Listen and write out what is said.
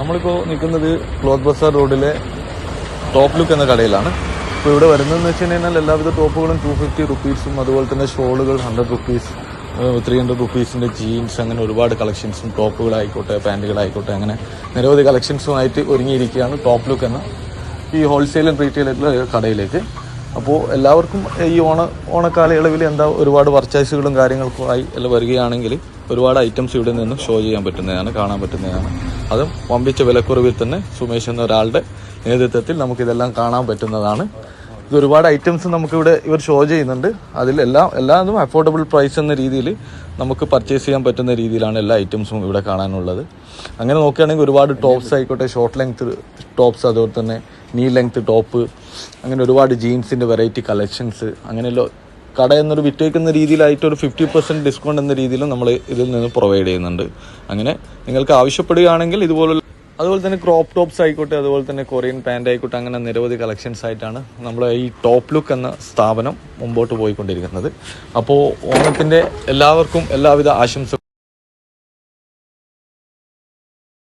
നമ്മളിപ്പോൾ നിൽക്കുന്നത് ക്ലോത്ത് ബസാർ റോഡിലെ ടോപ്പ് ലുക്ക് എന്ന കടയിലാണ്. ഇപ്പോൾ ഇവിടെ വരുന്നതെന്ന് വെച്ച് കഴിഞ്ഞാൽ എല്ലാവിധ ടോപ്പുകളും 250 റുപ്പീസും, അതുപോലെ തന്നെ ഷോളുകൾ 100 റുപ്പീസ്, 300 റുപ്പീസിൻ്റെ ജീൻസ്, അങ്ങനെ ഒരുപാട് കളക്ഷൻസും, ടോപ്പുകളായിക്കോട്ടെ പാൻറ്റുകളായിക്കോട്ടെ, അങ്ങനെ നിരവധി കളക്ഷൻസുമായിട്ട് ഒരുങ്ങിയിരിക്കുകയാണ് ടോപ്പ് ലുക്ക് എന്ന ഈ ഹോൾസെയിൽ ആൻഡ് റീറ്റെയിൽ ആയിട്ടുള്ള കടയിലേക്ക്. അപ്പോൾ എല്ലാവർക്കും ഈ ഓണക്കാലയളവിൽ ഒരുപാട് പർച്ചേസുകളും കാര്യങ്ങൾക്കും ആയി എല്ലാം വരികയാണെങ്കിൽ ഒരുപാട് ഐറ്റംസ് ഇവിടെ നിന്ന് ഷോ ചെയ്യാൻ പറ്റുന്നതാണ്, കാണാൻ പറ്റുന്നതാണ്. അതും വമ്പിച്ച വിലക്കുറവിൽ തന്നെ സുമേഷ് എന്ന ഒരാളുടെ നേതൃത്വത്തിൽ നമുക്കിതെല്ലാം കാണാൻ പറ്റുന്നതാണ്. ഇത് ഒരുപാട് ഐറ്റംസ് നമുക്കിവിടെ ഇവർ ഷോ ചെയ്യുന്നുണ്ട്. എല്ലാതും അഫോർഡബിൾ പ്രൈസ് എന്ന രീതിയിൽ നമുക്ക് പർച്ചേസ് ചെയ്യാൻ പറ്റുന്ന രീതിയിലാണ് എല്ലാ ഐറ്റംസും ഇവിടെ കാണാനുള്ളത്. അങ്ങനെ നോക്കുകയാണെങ്കിൽ ഒരുപാട് ടോപ്സ് ആയിക്കോട്ടെ, ഷോർട്ട് ലെങ്ത് ടോപ്സ്, അതുപോലെ തന്നെ നീ ലെങ്ത് ടോപ്പ്, അങ്ങനെ ഒരുപാട് ജീൻസിൻ്റെ വെറൈറ്റി കളക്ഷൻസ്, അങ്ങനെയല്ലോ കട എന്നൊരു വിറ്റേക്കുന്ന രീതിയിലായിട്ട് ഒരു 50% ഡിസ്കൗണ്ട് എന്ന രീതിയിലും നമ്മൾ ഇതിൽ നിന്ന് പ്രൊവൈഡ് ചെയ്യുന്നുണ്ട്. അങ്ങനെ നിങ്ങൾക്ക് ആവശ്യപ്പെടുകയാണെങ്കിൽ അതുപോലെ തന്നെ ക്രോപ്പ് ടോപ്സ് ആയിക്കോട്ടെ, അതുപോലെ തന്നെ കൊറിയൻ പാൻ്റ് ആയിക്കോട്ടെ, അങ്ങനെ നിരവധി കളക്ഷൻസ് ആയിട്ടാണ് നമ്മൾ ഈ ടോപ്പ് ലുക്ക് എന്ന സ്ഥാപനം മുമ്പോട്ട് പോയിക്കൊണ്ടിരിക്കുന്നത്. അപ്പോൾ ഓണത്തിൻ്റെ എല്ലാവർക്കും എല്ലാവിധ ആശംസ.